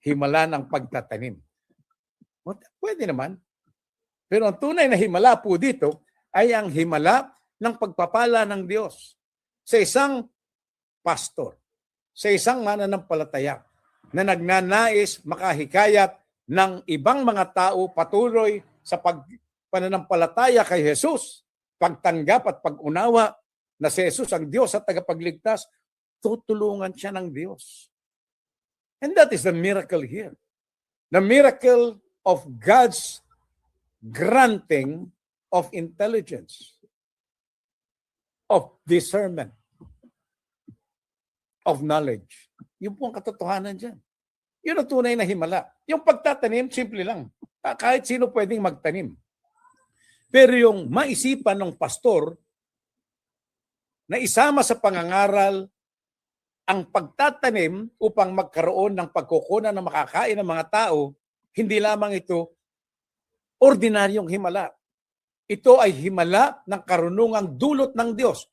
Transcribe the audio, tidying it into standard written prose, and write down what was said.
himala ng pagtatanim. Pwede naman. Pero ang tunay na himala po dito ay ang himala ng pagpapala ng Diyos sa isang pastor, sa isang mananampalataya na nagnanais makahikayat ng ibang mga tao patuloy sa pananampalataya kay Jesus, pagtanggap at pag-unawa na si Jesus ang Diyos at tagapagligtas, tutulungan siya ng Diyos. And that is the miracle here. The miracle of God's granting of intelligence, of discernment, of knowledge. Yun po ang katotohanan dyan. Yun ang tunay na himala. Yung pagtatanim, simple lang. Kahit sino pwedeng magtanim. Pero yung maisipan ng pastor na isama sa pangangaral ang pagtatanim upang magkaroon ng pagkukunan na makakain ng mga tao, hindi lamang ito ordinaryong himala. Ito ay himala ng karunungang dulot ng Diyos